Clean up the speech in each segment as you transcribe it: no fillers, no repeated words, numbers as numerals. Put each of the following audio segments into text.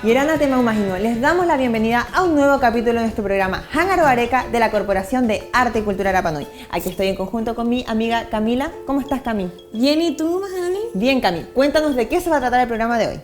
Yerana Temaumajino, les damos la bienvenida a un nuevo capítulo de nuestro programa Hangaro Areca de la Corporación de Arte y Cultura Rapa Nui. Aquí estoy en conjunto con mi amiga Camila. ¿Cómo estás, Cami? Bien, ¿y tú, Mahani? Bien, Cami. Cuéntanos de qué se va a tratar el programa de hoy.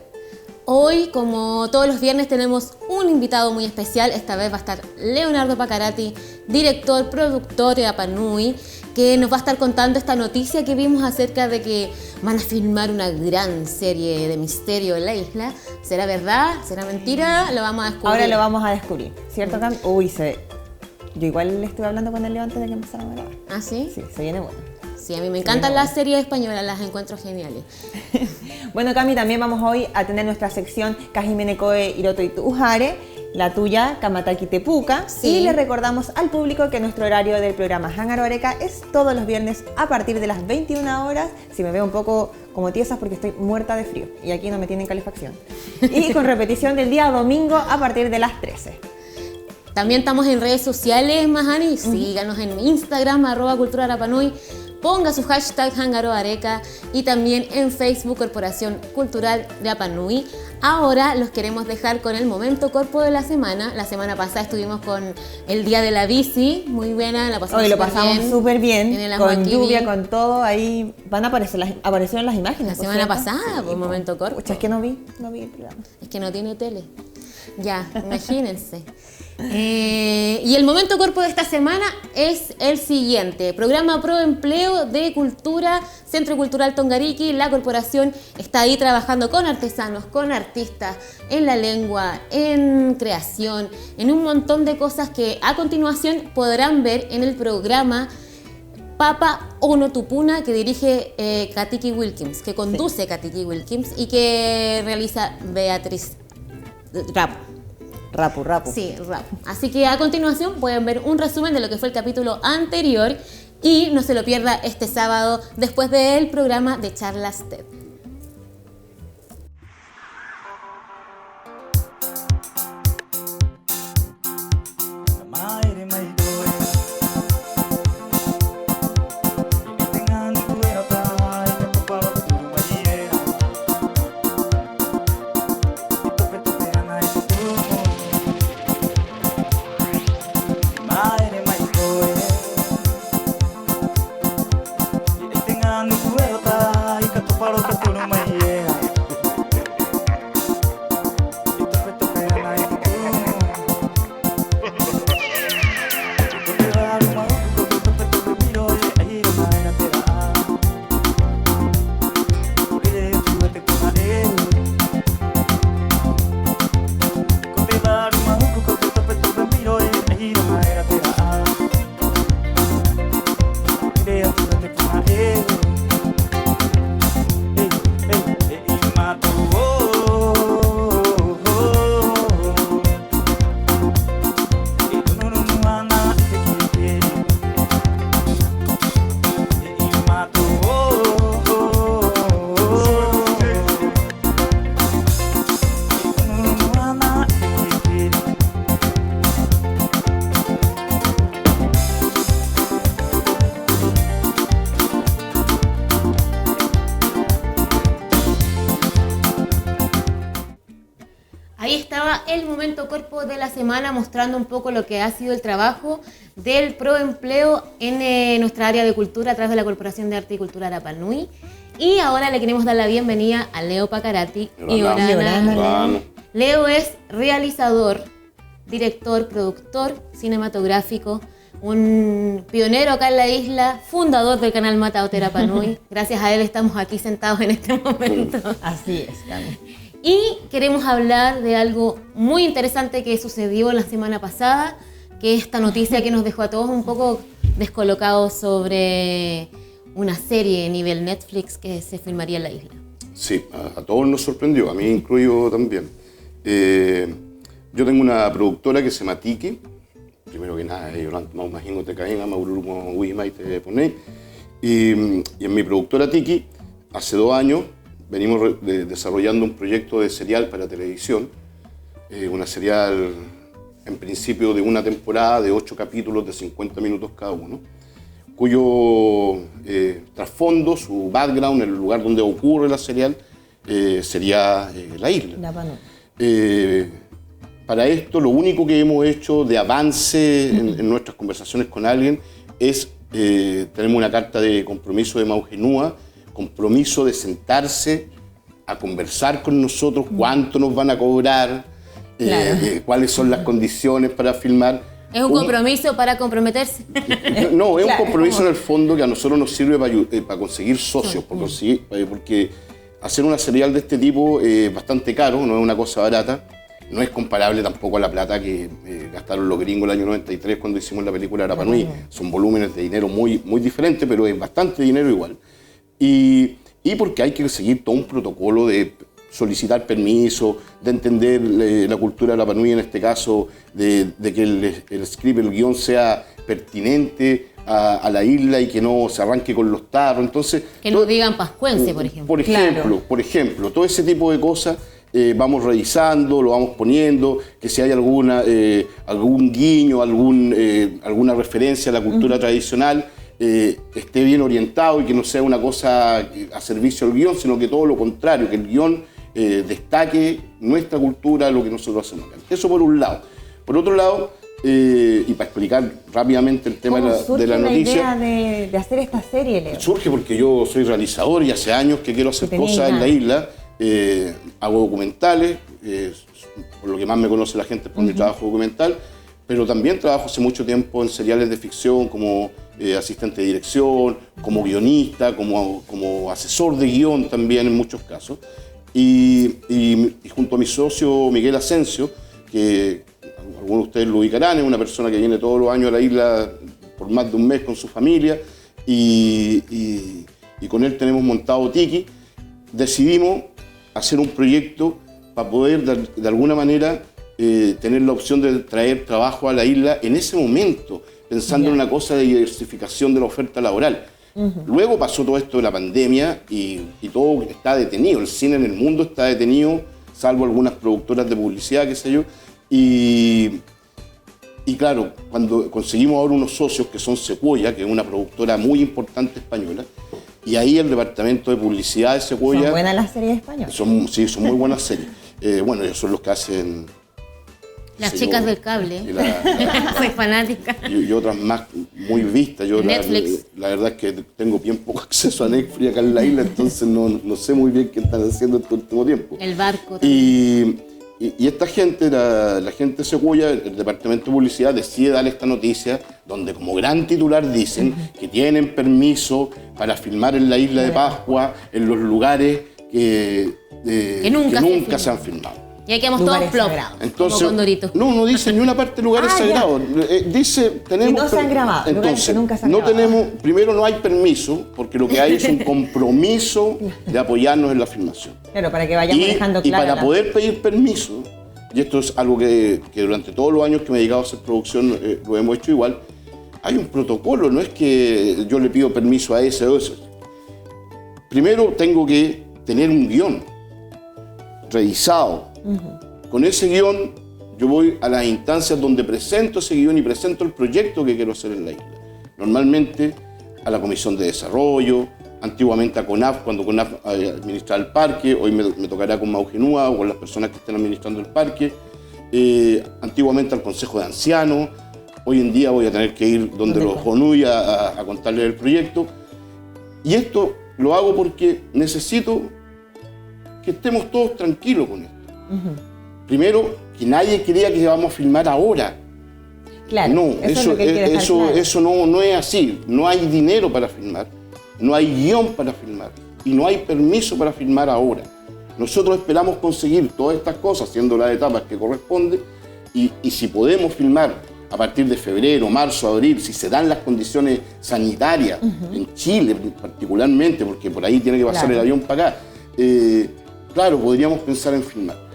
Hoy, como todos los viernes, tenemos un invitado muy especial. Esta vez va a estar Leonardo Pacarati, director, productor de Rapa Nui, que nos va a estar contando esta noticia que vimos acerca de que van a filmar una gran serie de misterio en la isla. ¿Será verdad? ¿Será mentira? Lo vamos a descubrir. Ahora lo vamos a descubrir, ¿cierto, Cami? Uy, yo igual le estuve hablando con él antes de que empezara a grabar. ¿Ah, sí? Sí, se viene bueno. Sí, a mí me encantan las series españolas, las encuentro geniales. Bueno, Cami, también vamos hoy a tener nuestra sección Kajimenekoe Hiroto Itujare, la tuya, Kamataki Tepuka. Sí. Y le recordamos al público que nuestro horario del programa Hangaro Areca es todos los viernes a partir de las 21 horas. Si me veo un poco como tiesas porque estoy muerta de frío y aquí no me tienen calefacción. Y con repetición del día domingo a partir de las 13. También estamos en redes sociales, Mahani. Síganos en Instagram, @culturarapanui. Ponga su hashtag Hangaro Areca y también en Facebook Corporación Cultural de Rapa Nui. Ahora los queremos dejar con el momento corpo de la semana. La semana pasada estuvimos con el Día de la Bici, muy buena, la pasamos Hoy lo pasamos súper bien, en el con Aguaquiri. lluvia, con todo, ahí van a aparecer aparecieron las imágenes. La semana pasada, Sí, por momento corpo. Pucha, es que no vi el programa. Es que no tiene tele. Ya, imagínense. Y el momento cuerpo de esta semana es el siguiente. Programa Pro Empleo de Cultura, Centro Cultural Tongariki. La corporación está ahí trabajando con artesanos, con artistas, en la lengua, en creación, en un montón de cosas que a continuación podrán ver en el programa Papa Ono Tupuna, que dirige Katiki Wilkins, que conduce Katiki Wilkins y que realiza Beatriz Rapo. Rapu. Sí, Rapo. Así que a continuación pueden ver un resumen de lo que fue el capítulo anterior y no se lo pierda este sábado después del programa de Charlas TED. Ahí estaba el momento cuerpo de la semana mostrando un poco lo que ha sido el trabajo del Proempleo en nuestra área de cultura a través de la Corporación de Arte y Cultura Rapa Nui. Y ahora le queremos dar la bienvenida a Leo Pacarati y Orana. Leo es realizador, director, productor cinematográfico, un pionero acá en la isla, fundador del canal Mataote Rapa Nui. Gracias a él estamos aquí sentados en este momento. Así es, Cami. Y queremos hablar de algo muy interesante que sucedió la semana pasada, que es esta noticia que nos dejó a todos un poco descolocados sobre una serie a nivel Netflix que se filmaría en la isla. Sí, a todos nos sorprendió, a mí incluido también. Yo tengo una productora que se llama Tiki. Primero que nada, yo me imagino te caen a Maururu Wima y te ponéis. Y en mi productora Tiki, hace 2 años, venimos desarrollando un proyecto de serial para televisión, una serial en principio de una temporada de 8 capítulos de 50 minutos cada uno, cuyo trasfondo, su background, el lugar donde ocurre la serial, sería la isla. Rapa Nui. Para esto, lo único que hemos hecho de avance en nuestras conversaciones con alguien es, tenemos una carta de compromiso de Maugenúa, compromiso de sentarse a conversar con nosotros cuánto nos van a cobrar, cuáles son las condiciones para filmar. ¿Es un compromiso para comprometerse? No, es un compromiso en el fondo que a nosotros nos sirve para conseguir socios, porque hacer una serial de este tipo es bastante caro, no es una cosa barata. No es comparable tampoco a la plata que gastaron los gringos el año 93 cuando hicimos la película Rapa Nui. Son volúmenes de dinero muy, muy diferentes, pero es bastante dinero igual. Y porque hay que seguir todo un protocolo de solicitar permiso, de entender la cultura de Rapa Nui en este caso, de que el script, el guión sea pertinente a la isla y que no se arranque con los tarros. Entonces, que no digan pascuense, por ejemplo. Por ejemplo, todo ese tipo de cosas vamos revisando, lo vamos poniendo, que si hay algún guiño, alguna referencia a la cultura tradicional, esté bien orientado y que no sea una cosa a servicio del guión, sino que todo lo contrario, que el guión destaque nuestra cultura, lo que nosotros hacemos. Eso por un lado. Por otro lado, y para explicar rápidamente el tema de la noticia. ¿Cómo surge la idea de hacer esta serie, Leo? Surge porque yo soy realizador y hace años que quiero hacer cosas en la isla. Hago documentales, por lo que más me conoce la gente es por mi trabajo documental, pero también trabajo hace mucho tiempo en seriales de ficción como asistente de dirección, como guionista, como asesor de guión también en muchos casos. Y junto a mi socio Miguel Asensio, que algunos de ustedes lo ubicarán, es una persona que viene todos los años a la isla por más de un mes con su familia, y con él tenemos montado Tiki. Decidimos hacer un proyecto para poder de alguna manera tener la opción de traer trabajo a la isla en ese momento, pensando en una cosa de diversificación de la oferta laboral. Luego pasó todo esto de la pandemia y todo está detenido, el cine en el mundo está detenido, salvo algunas productoras de publicidad, qué sé yo, y claro, cuando conseguimos ahora unos socios que son Sequoia, que es una productora muy importante española, y ahí el departamento de publicidad de Sequoia... ¿Son buenas las series españolas? Sí, son muy buenas series. Bueno, ellos son los que hacen... Las chicas del cable. Soy fanática. Y otras más muy vistas. Yo Netflix. La verdad es que tengo bien poco acceso a Netflix acá en la isla, entonces no sé muy bien qué están haciendo este último tiempo. El barco también. Y esta gente, la gente de Sequoia, el departamento de publicidad, decide dar esta noticia donde como gran titular dicen que tienen permiso para filmar en la isla de Pascua, en los lugares que nunca se han filmado. Y ahí quedamos todos plop, entonces, como Condorito. No dice ni una parte de lugares sagrados. Dice, tenemos... Que no se han grabado, entonces, lugares que nunca se han grabado. tenemos, primero no hay permiso, porque lo que hay es un compromiso de apoyarnos en la filmación. Claro, para que vayamos dejando claro. Y para poder pedir permiso, y esto es algo que durante todos los años que me he dedicado a hacer producción lo hemos hecho igual, hay un protocolo, no es que yo le pido permiso a ese o ese. Primero tengo que tener un guión revisado. Con ese guión yo voy a las instancias donde presento ese guión y presento el proyecto que quiero hacer en la isla. Normalmente a la Comisión de Desarrollo, antiguamente a CONAF, cuando CONAF administraba el parque, hoy me tocará con Maugenúa o con las personas que estén administrando el parque, antiguamente al Consejo de Ancianos, hoy en día voy a tener que ir donde los Jonuy a contarles el proyecto. Y esto lo hago porque necesito que estemos todos tranquilos con esto. Primero, que nadie crea que vamos a filmar ahora. Claro, no, eso no es así. No hay dinero para filmar, no hay guión para filmar y no hay permiso para filmar ahora. Nosotros esperamos conseguir todas estas cosas, haciendo las etapas que corresponden, y si podemos filmar a partir de febrero, marzo, abril, si se dan las condiciones sanitarias, en Chile particularmente, porque por ahí tiene que pasar el avión para acá, claro, podríamos pensar en filmar.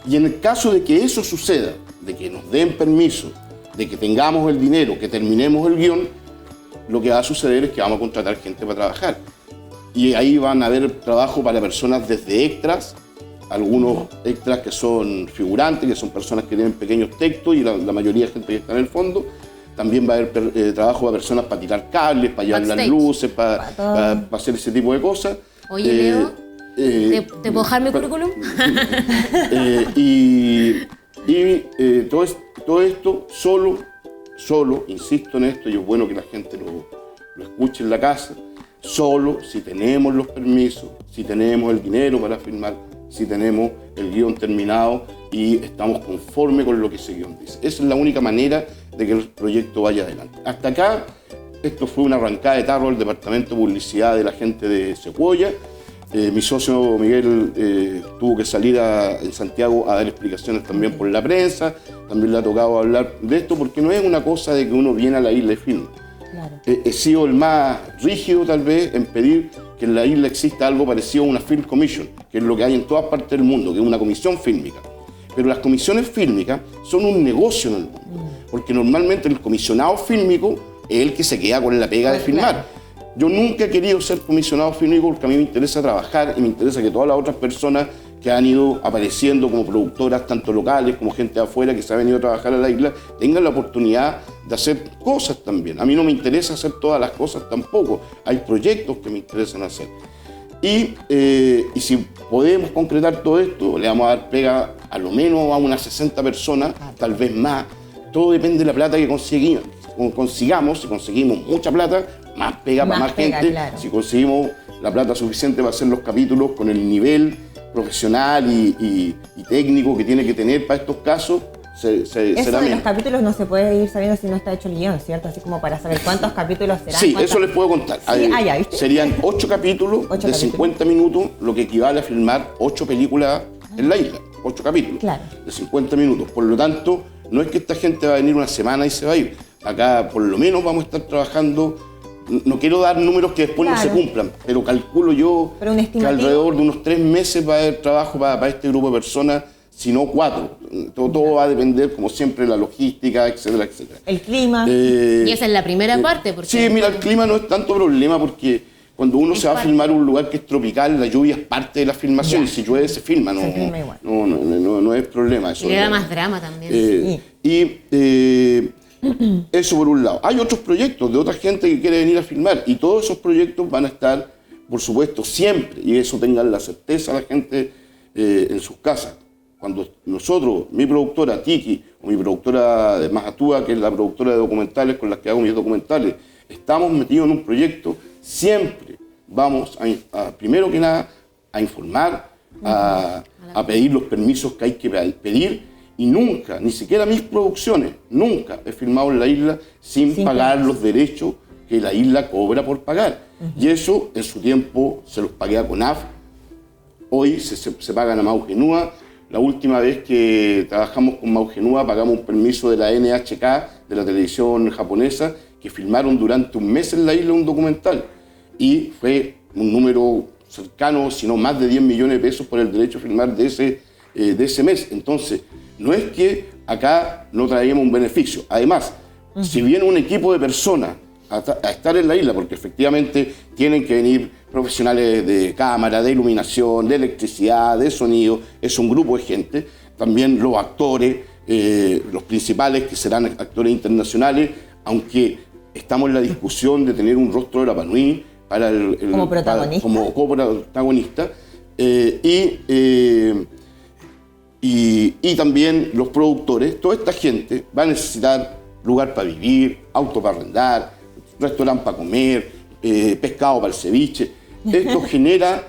Y en el caso de que eso suceda, de que nos den permiso, de que tengamos el dinero, que terminemos el guión, lo que va a suceder es que vamos a contratar gente para trabajar. Y ahí van a haber trabajo para personas desde extras, algunos extras que son figurantes, que son personas que tienen pequeños textos y la mayoría de gente que está en el fondo. También va a haber trabajo para personas para tirar cables, para llevar las luces, para hacer ese tipo de cosas. Oye, Leo, ¿Te puedo dejar mi currículum? Todo esto solo, insisto en esto, y es bueno que la gente lo escuche en la casa, solo si tenemos los permisos, si tenemos el dinero para filmar, si tenemos el guión terminado y estamos conformes con lo que ese guión dice. Esa es la única manera de que el proyecto vaya adelante. Hasta acá, esto fue una arrancada de tarro del departamento de publicidad de la gente de Sequoia. Mi socio Miguel tuvo que salir en Santiago a dar explicaciones también por la prensa. También le ha tocado hablar de esto porque no es una cosa de que uno viene a la isla y filma. Claro. He sido el más rígido tal vez en pedir que en la isla exista algo parecido a una Film Commission, que es lo que hay en todas partes del mundo, que es una comisión fílmica. Pero las comisiones fílmicas son un negocio en el mundo, porque normalmente el comisionado fílmico es el que se queda con la pega de filmar. Yo nunca he querido ser comisionado fílmico porque a mí me interesa trabajar y me interesa que todas las otras personas que han ido apareciendo como productoras, tanto locales como gente de afuera que se ha venido a trabajar a la isla, tengan la oportunidad de hacer cosas también. A mí no me interesa hacer todas las cosas tampoco. Hay proyectos que me interesan hacer. Y si podemos concretar todo esto, le vamos a dar pega a lo menos a unas 60 personas, tal vez más. Todo depende de la plata que consigamos. Si conseguimos mucha plata, más pega para más gente. Claro. Si conseguimos la plata suficiente para hacer los capítulos con el nivel profesional y técnico que tiene que tener para estos casos, Eso de los capítulos no se puede ir sabiendo si no está hecho el guión, ¿cierto? Así como para saber cuántos capítulos serán. Sí, eso les puedo contar. Sí, ya, ¿viste? Serían 8 capítulos de 50 minutos, lo que equivale a filmar 8 películas en la isla. 8 capítulos de 50 minutos. Por lo tanto, no es que esta gente va a venir una semana y se va a ir. Acá por lo menos vamos a estar trabajando. No quiero dar números que después no se cumplan, pero calculo yo que alrededor de unos 3 meses va a haber trabajo para este grupo de personas, si no 4. Todo va a depender, como siempre, de la logística, etcétera, etcétera. El clima. Y esa es la primera parte. Porque sí, mira, el clima no es tanto problema porque cuando uno se va a filmar un lugar que es tropical, la lluvia es parte de la filmación y si llueve se filma. No es problema. Eso y le da más drama también. Eso por un lado. Hay otros proyectos de otra gente que quiere venir a filmar y todos esos proyectos van a estar, por supuesto, siempre, y eso tengan la certeza la gente en sus casas. Cuando nosotros, mi productora Tiki o mi productora de Majatúa, que es la productora de documentales con la que hago mis documentales, estamos metidos en un proyecto, siempre vamos a primero que nada, a informar, a pedir los permisos que hay que pedir. Y nunca, ni siquiera mis producciones, nunca he filmado en la isla sin pagar los derechos que la isla cobra por pagar. Y eso en su tiempo se los pagué a CONAF, hoy se pagan a Maugenúa. La última vez que trabajamos con Maugenúa pagamos un permiso de la NHK, de la televisión japonesa, que filmaron durante un mes en la isla un documental. Y fue un número cercano, si no más de 10 millones de pesos por el derecho a filmar de ese mes. Entonces, no es que acá no traigamos un beneficio. Además, si viene un equipo de personas a estar en la isla, porque efectivamente tienen que venir profesionales de cámara, de iluminación, de electricidad, de sonido, es un grupo de gente, también los actores, los principales que serán actores internacionales, aunque estamos en la discusión de tener un rostro de Rapa Nui para como protagonista. Como coprotagonista, y también los productores. Toda esta gente va a necesitar lugar para vivir, auto para arrendar, restaurante para comer, pescado para el ceviche. Esto genera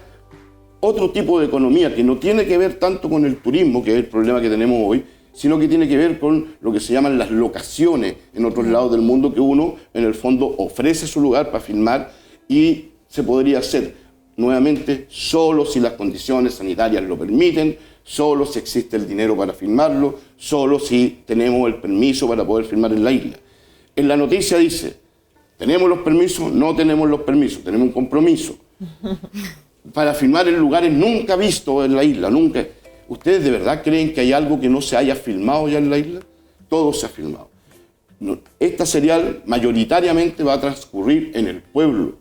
otro tipo de economía que no tiene que ver tanto con el turismo, que es el problema que tenemos hoy, sino que tiene que ver con lo que se llaman las locaciones en otros lados del mundo, que uno en el fondo ofrece su lugar para filmar y se podría hacer nuevamente solo si las condiciones sanitarias lo permiten, solo si existe el dinero para filmarlo, solo si tenemos el permiso para poder filmar en la isla. En la noticia dice, tenemos los permisos, no tenemos los permisos, tenemos un compromiso para filmar en lugares nunca vistos en la isla, nunca. ¿Ustedes de verdad creen que hay algo que no se haya filmado ya en la isla? Todo se ha filmado. Esta serial mayoritariamente va a transcurrir en el pueblo.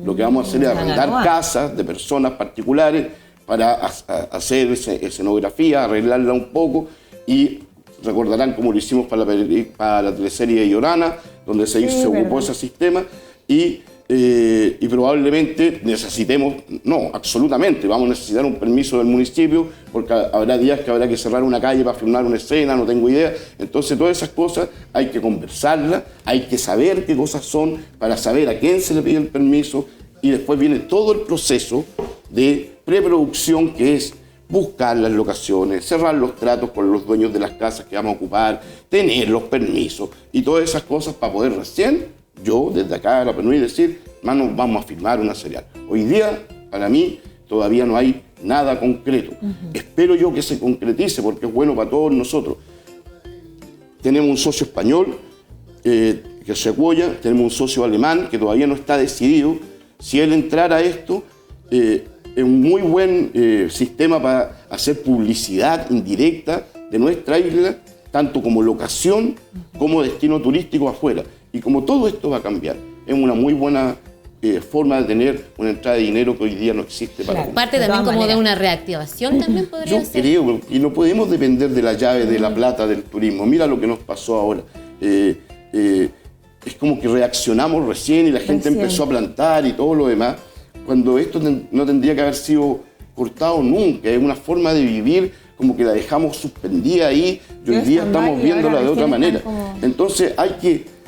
Lo que vamos a hacer es arrendar casas de personas particulares para hacer escenografía, arreglarla un poco, y recordarán cómo lo hicimos para la teleserie de Llorana, donde se ocupó ese sistema, y y probablemente necesitemos, no, absolutamente, vamos a necesitar un permiso del municipio, porque habrá días que habrá que cerrar una calle para filmar una escena, no tengo idea. Entonces todas esas cosas hay que conversarlas, hay que saber qué cosas son para saber a quién se le pide el permiso, y después viene todo el proceso de preproducción, que es buscar las locaciones, cerrar los tratos con los dueños de las casas que vamos a ocupar, tener los permisos y todas esas cosas para poder recién, yo desde acá a la Rapa Nui decir, mano, vamos a filmar una serial. Hoy día, para mí, todavía no hay nada concreto. Espero yo que se concretice porque es bueno para todos nosotros. Tenemos un socio español, que es Sequoia, tenemos un socio alemán que todavía no está decidido. Si él entrara a esto, es un muy buen sistema para hacer publicidad indirecta de nuestra isla, tanto como locación como destino turístico afuera. Y como todo esto va a cambiar, es una muy buena forma de tener una entrada de dinero que hoy día no existe para Claro. Parte también como de una reactivación también podría Yo ser. creo, y no podemos depender de la llave de la plata del turismo. Mira lo que nos pasó ahora. Es como que reaccionamos recién y la gente empezó a plantar y todo lo demás, cuando esto no tendría que haber sido cortado nunca. Es una forma de vivir como que la dejamos suspendida ahí y hoy día estamos viéndola de otra manera. Entonces hay que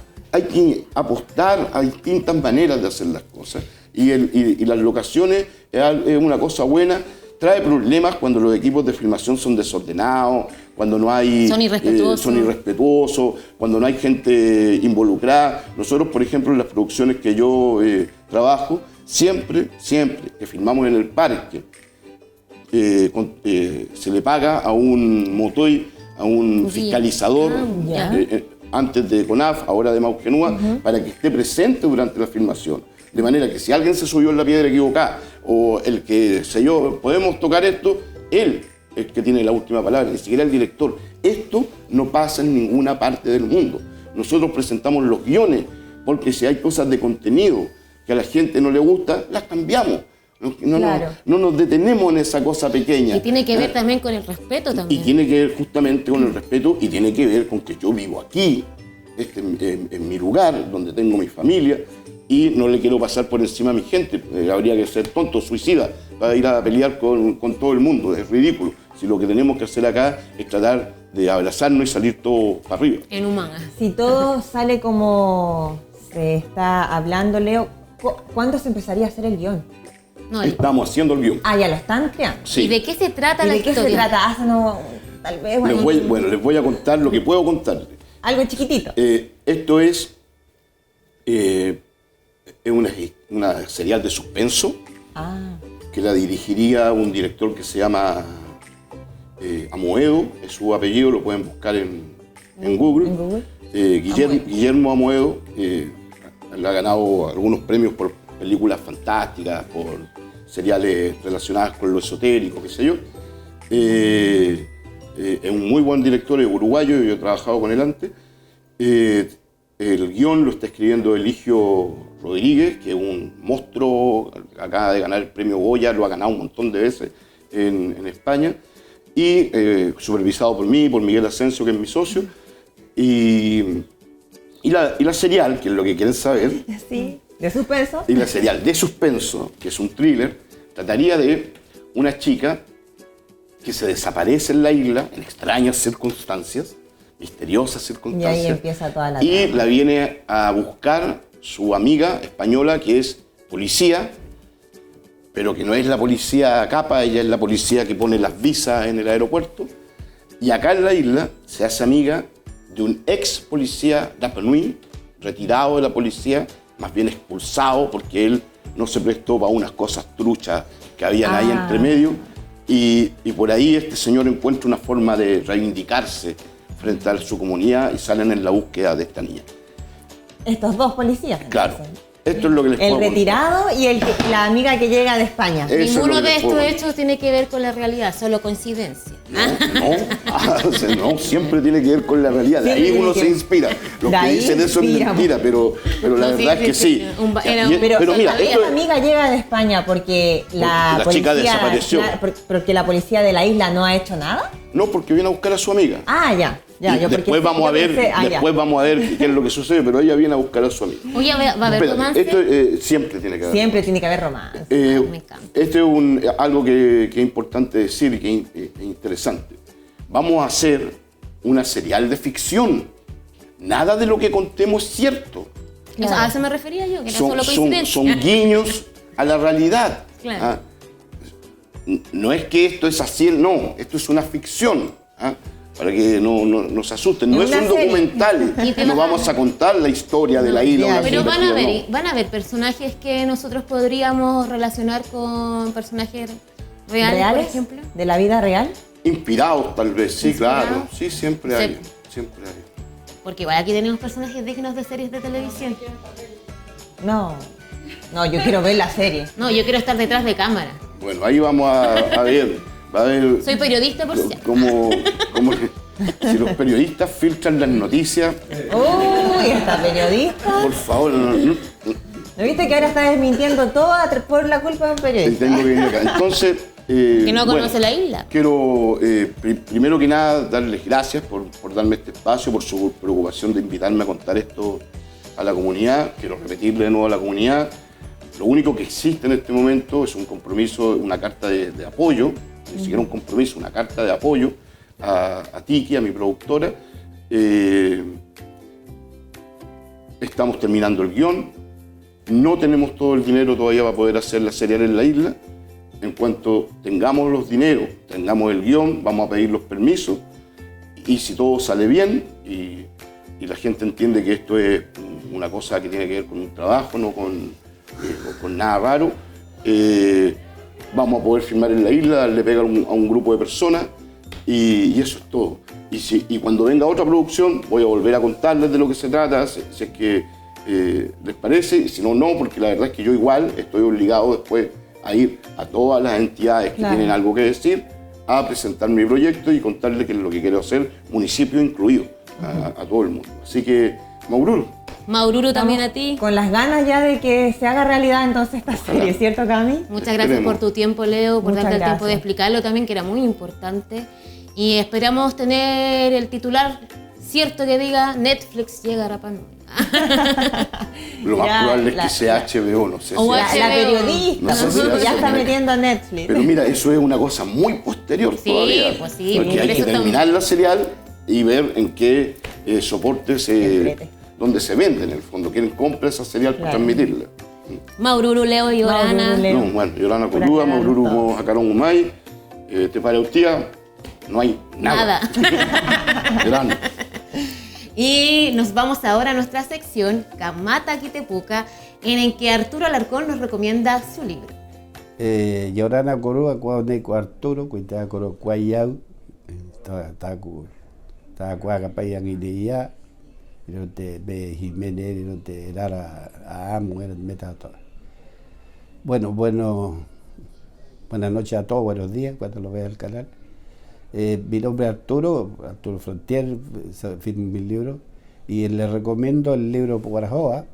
apostar a distintas maneras de hacer las cosas, y las locaciones es una cosa buena. Trae problemas cuando los equipos de filmación son desordenados, cuando no hay... Son irrespetuosos, cuando no hay gente involucrada. Nosotros, por ejemplo, en las producciones que yo trabajo, siempre que filmamos en el parque, se le paga a un motoy, a un fiscalizador, antes de CONAF, ahora de Mauquenúa, para que esté presente durante la filmación. De manera que si alguien se subió en la piedra equivocada, o el que sé yo, podemos tocar esto, él es el que tiene la última palabra, ni siquiera el director. Esto no pasa en ninguna parte del mundo. Nosotros presentamos los guiones, porque si hay cosas de contenido que a la gente no le gusta, las cambiamos. No nos detenemos en esa cosa pequeña. Y tiene que ver también con el respeto también. Y tiene que ver justamente con el respeto, y tiene que ver con que yo vivo aquí, en mi lugar, donde tengo mi familia, y no le quiero pasar por encima a mi gente. Habría que ser tonto, suicida, para ir a pelear con todo el mundo. Es ridículo. Si lo que tenemos que hacer acá es tratar de abrazarnos y salir todos para arriba. En humana. Si todo sale como se está hablando, Leo, ¿cuándo se empezaría a hacer el guión? No, Estamos haciendo el guión. Ah, ya lo están creando. Sí. ¿Y de qué se trata ¿Y la de qué historia? se trata? Haznos, tal vez, Les voy a contar lo que puedo contarles. algo chiquitito. Esto es una serial de suspenso que la dirigiría un director que se llama Amoedo, es su apellido, lo pueden buscar en Google. ¿En Google? Guillermo Amoedo le ha ganado algunos premios por películas fantásticas, por seriales relacionadas con lo esotérico, qué sé yo. Es un muy buen director, es uruguayo, yo he trabajado con él antes. El guión lo está escribiendo Eligio Rodríguez, que es un monstruo, acaba de ganar el premio Goya, lo ha ganado un montón de veces en España, y supervisado por mí, por Miguel Asensio, que es mi socio. Y la serial, que es lo que quieren saber, Sí, de suspenso. y la serial de suspenso, que es un thriller, trataría de una chica que se desaparece en la isla en extrañas circunstancias, misteriosas Y circunstancias. ahí empieza toda la Y trama. la viene a buscar su amiga española, que es policía, pero que no es la policía capa, ella es la policía que pone las visas en el aeropuerto. Y acá en la isla se hace amiga de un ex policía Rapa Nui, retirado de la policía, más bien expulsado porque él no se prestó para unas cosas truchas que habían ahí entre medio. Y por ahí este señor encuentra una forma de reivindicarse frente a su comunidad y salen en la búsqueda de esta niña. Estos dos policías. Claro, entonces. esto es lo que les El puedo retirado y la amiga que llega de España. Eso es Ninguno lo que de les puedo estos contar. hechos tiene que ver con la realidad, solo coincidencia. No, siempre tiene que ver con la realidad. De Siempre ahí tiene uno que se ver. inspira. Los De que ahí dicen eso es inspiramos. mentira, pero la No, verdad sí, es que sí, sí. sí. Era un- Pero mira, sabía. esto Esta amiga llega de España porque la la policía... chica desapareció. porque la policía de la isla no ha hecho nada. no, porque viene a buscar a su amiga. Ah, ya. Ya, yo porque después vamos a ver, pensé, ya. después vamos a ver qué es lo que sucede, pero ella viene a buscar a su amigo. Oye, ¿va a haber Espérate, romance? esto siempre tiene que haber. Siempre tiene que haber romance. Me encanta. Esto es algo que es importante decir y que es interesante. Vamos a hacer una serial de ficción. Nada de lo que contemos es cierto. Eso, a eso me refería yo, que era solo coincidencia. Son guiños a la realidad. Claro. ¿Ah? No es que esto es así, no, esto es una ficción. ¿Ah? Para que no se asusten, no Es es una un serie. documental. Y te No vas a- vamos a contar la historia de la isla. Ya, o la Pero geografía, no. van a haber personajes que nosotros podríamos relacionar con personajes reales, por ejemplo. ¿De la vida real? Inspirados tal vez, sí, Inspirados. claro. Sí, siempre Sí. hay. Siempre hay. Porque igual aquí tenemos personajes dignos de series de televisión. No. No, yo quiero ver la serie. No, yo quiero estar detrás de cámara. Bueno, ahí vamos a ver. Va a ver Soy periodista por si. cómo si los periodistas filtran las noticias. Uy, esta periodista. Por favor, ¿No viste que ahora está desmintiendo todo por la culpa de un periodista? tengo que venir acá. Entonces. Que no conoce la isla. Quiero, primero que nada, darles gracias por darme este espacio, por su preocupación de invitarme a contar esto a la comunidad. Quiero repetirle de nuevo a la comunidad. Lo único que existe en este momento es un compromiso, una carta de apoyo, ni siquiera un compromiso, una carta de apoyo a Tiki, a mi productora. Estamos terminando el guión. No tenemos todo el dinero todavía para poder hacer la serial en la isla. En cuanto tengamos los dineros, tengamos el guión, vamos a pedir los permisos. Y si todo sale bien y la gente entiende que esto es una cosa que tiene que ver con un trabajo, no con nada raro, vamos a poder filmar en la isla, darle pega a un grupo de personas y eso es todo. Y cuando venga otra producción voy a volver a contarles de lo que se trata, si es que les parece, y si no, no, porque la verdad es que yo igual estoy obligado después a ir a todas las entidades que Claro. tienen algo que decir, a presentar mi proyecto y contarles qué es lo que quiero hacer, municipio incluido, a todo el mundo. Así que, Maururo, Maururo también Estamos a ti. Con las ganas ya de que se haga realidad entonces esta serie, ¿cierto, Cami? Muchas gracias Esperemos. por tu tiempo, Leo, por Muchas darte el tiempo de gracias. explicarlo también, que era muy importante. Y esperamos tener el titular cierto que diga Netflix llega a Rapa Nui. lo más Ya, probable es la- que sea HBO, no sé O si La, es- la HBO. periodista No sé si ya hace- está metiendo a Netflix. Pero mira, eso es una cosa muy posterior Sí, todavía. pues sí, porque por hay eso que terminar la serial y ver en qué soportes, Entrete. donde se vende en el fondo. Quieren comprar esa serial para Claro. transmitirla. Maururo, Leo y Orana. Maururo, Leo. No, bueno, Yolanda Por Colúa, aclararnos Maururu todo. Jacarón Humay, te para Utía, no hay nada. Yolanda. Y nos vamos ahora a nuestra sección Kamata Kitepuka, en el que Arturo Alarcón nos recomienda su libro. Yorana Corua, Cuauneco Arturo, Cuitea Coro Cuayau, Tacuaca Payan Ilia, Rote Be Jiménez, Rote Rara Amo, Metato. Bueno, buenas noches a todos, buenos días, cuando lo vea el canal. Mi nombre es Arturo Frontier, firmo mi libro, y les recomiendo el libro Puarajoa,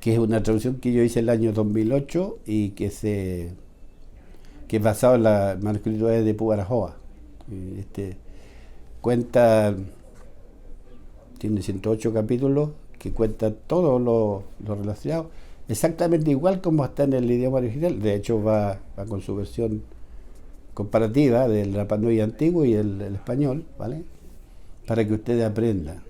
que es una traducción que yo hice el año 2008 y que es basado en la manuscrito de Puarajoa. Tiene 108 capítulos que cuentan todo lo relacionado, exactamente igual como está en el idioma original. De hecho va con su versión comparativa del Rapa Nui antiguo y el español, ¿vale? Para que ustedes aprendan.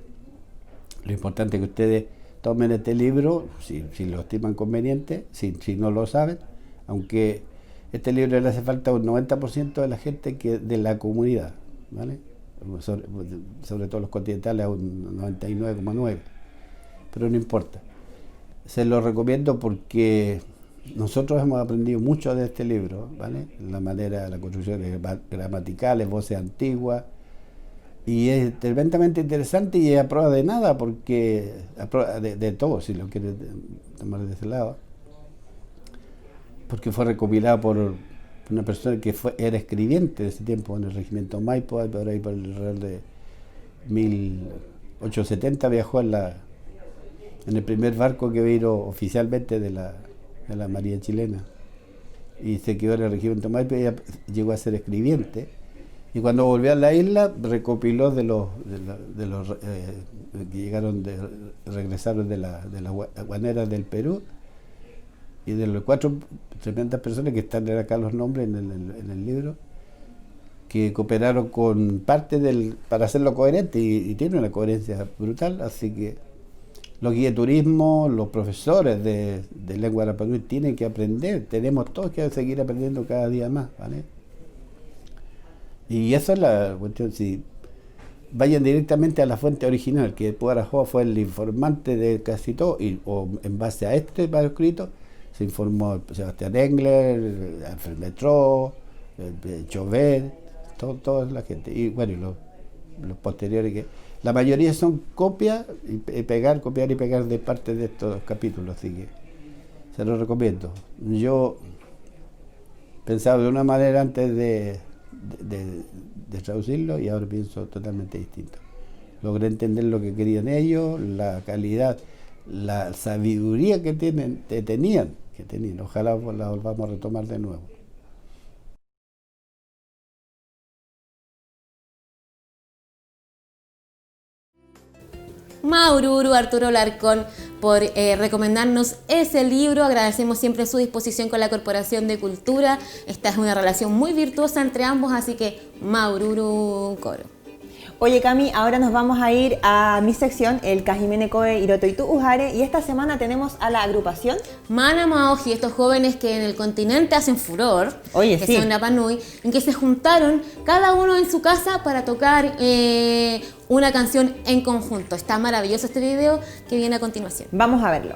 Lo importante es que ustedes tomen este libro, si lo estiman conveniente, si no lo saben, aunque este libro le hace falta un 90% de la gente de la comunidad, ¿vale? Sobre todo los continentales a un 99,9%, pero no importa. Se lo recomiendo porque nosotros hemos aprendido mucho de este libro, ¿vale? La manera, la construcción gramaticales, voces antiguas, y es tremendamente interesante y es a prueba de nada, porque a prueba de todo, si lo quieres tomar de ese lado, porque fue recopilado por una persona que era escribiente de ese tiempo en el regimiento Maipo, por ahí por el alrededor de 1870 viajó en el primer barco que vino oficialmente de la Marina Chilena, y se quedó en el regimiento Maipo y ella llegó a ser escribiente, Y cuando volvió a la isla, recopiló de los que regresaron de las guaneras del Perú, y de las 4 tremendas personas que están acá los nombres en el libro, que cooperaron con parte para hacerlo coherente, y tiene una coherencia brutal. Así que los guías de turismo, los profesores de lengua Rapa Nui tienen que aprender, tenemos todos que seguir aprendiendo cada día más, ¿vale? Y eso es la cuestión. Si vayan directamente a la fuente original, que Puarajoa fue el informante de casi todo, o en base a este manuscrito se informó Sebastián Engler, Alfred Métraux, Chauvet, toda la gente. Y bueno, y los posteriores, que la mayoría son copias copiar y pegar de parte de estos capítulos, así que se los recomiendo. Yo pensaba de una manera antes de traducirlo, y ahora pienso totalmente distinto. Logré entender lo que querían ellos, la calidad, la sabiduría que tenían. Ojalá la volvamos a retomar de nuevo. Maururu Arturo Larcón por recomendarnos ese libro. Agradecemos siempre su disposición con la Corporación de Cultura. Esta es una relación muy virtuosa entre ambos, así que Maururu Coro. Oye, Cami, ahora nos vamos a ir a mi sección, el Cajimene Koe Irotoitu Ujare, y esta semana tenemos a la agrupación Mana Maoji, estos jóvenes que en el continente hacen furor, Oye, que sí. son Rapa Nui, en que se juntaron cada uno en su casa para tocar una canción en conjunto. Está maravilloso este video que viene a continuación. Vamos a verlo.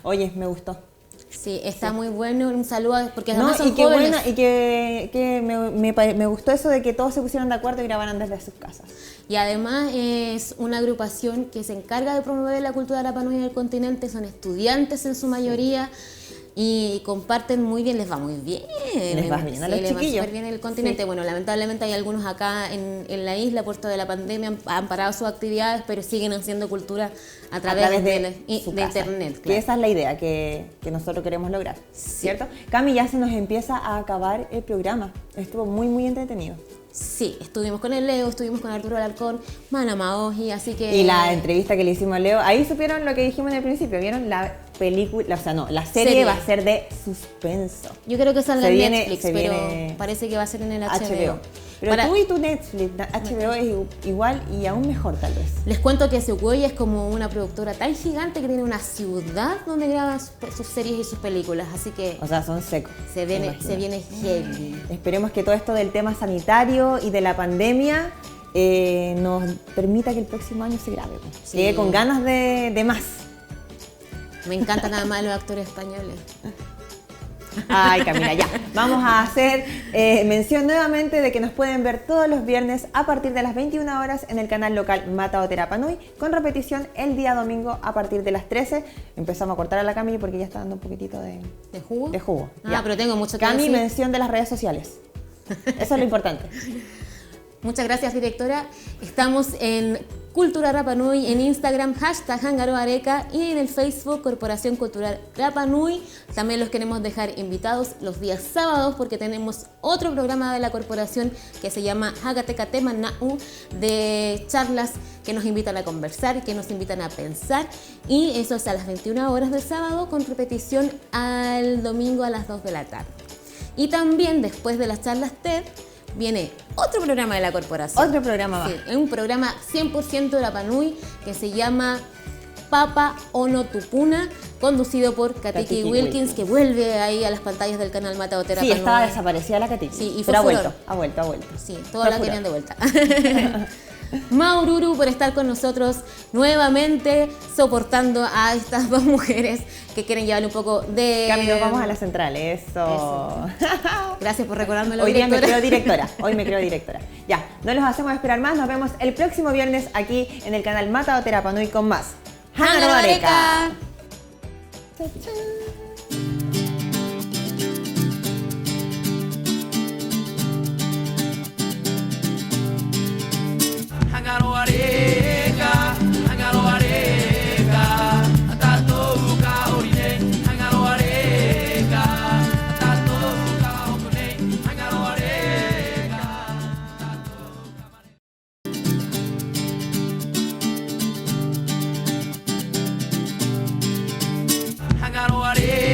Oye, me gustó. Sí, está muy bueno. Un saludo, porque No, además son y qué jóvenes. buena, y que me gustó eso de que todos se pusieron de acuerdo y grabaran desde sus casas. Y además es una agrupación que se encarga de promover la cultura Rapa Nui en el continente. Son estudiantes en su mayoría y comparten muy bien, les va muy bien. Les va bien a los les va chiquillos. súper bien en el continente. Sí. Bueno, lamentablemente hay algunos acá en la isla, por todo de la pandemia, han parado sus actividades, pero siguen haciendo cultura a través de su casa. internet. Que Claro. esa es la idea que nosotros queremos lograr, ¿cierto? Cami, ya se nos empieza a acabar el programa. Estuvo muy, muy entretenido. Sí, estuvimos con el Leo, estuvimos con Arturo Alarcón, Mana Maoji, así que... Y la entrevista que le hicimos a Leo, ahí supieron lo que dijimos en el principio, ¿vieron? La película, o sea, no, la serie va a ser de suspenso. Yo creo que salga Se en viene- Netflix, se pero viene parece que va a ser en el HBO. HBO. Pero Para- tú y tu Netflix, HBO es igual y aún mejor tal vez. Les cuento que Sequoia es como una productora tan gigante que tiene una ciudad donde graba sus series y sus películas, así que O sea, son secos. se me viene imagino. heavy. Esperemos que todo esto del tema sanitario y de la pandemia nos permita que el próximo año se grabe. Pues. Sí. Llegue con ganas de más. Me encantan además los actores españoles. Ay, Camila, ya. Vamos a hacer mención nuevamente de que nos pueden ver todos los viernes a partir de las 21 horas en el canal local Mata Rapa Nui, con repetición el día domingo a partir de las 13. Empezamos a cortar a la Camila porque ya está dando un poquitito de jugo. De jugo. Ah, ya. pero tengo mucho que Cami, decir. mención de las redes sociales. Eso es lo importante. Muchas gracias, directora. Estamos en Cultura Rapa Nui, en Instagram, #HangaroAreca, y en el Facebook Corporación Cultural Rapa Nui. También los queremos dejar invitados los días sábados porque tenemos otro programa de la corporación que se llama Hagatekatema Nau, de charlas que nos invitan a conversar, que nos invitan a pensar, y eso es a las 21 horas del sábado con repetición al domingo a las 2 de la tarde. Y también después de las charlas TED viene otro programa de la corporación. Otro programa más. Sí, es un programa 100% Rapa Nui que se llama Papa Ono Tupuna, conducido por Katiki Wilkins, que vuelve ahí a las pantallas del canal Mata Rapa Nui. Sí, estaba desaparecida la Katiki. Sí, y pero ha fue vuelto, furor. ha vuelto. Sí, todos la querían de vuelta. Maururu por estar con nosotros nuevamente, soportando a estas dos mujeres que quieren llevarle un poco de... Cami, nos vamos a la central, eso. Gracias por recordármelo, Hoy día me directora. creo directora, hoy me creo directora. Ya, no los hacemos esperar más, nos vemos el próximo viernes aquí en el canal Mata Rapa Nui con más HangaroAreca. HangaroAreca, HangaroAreca, tatou ka orine, HangaroAreca, tatou ka okune, HangaroAreca, HangaroAreca.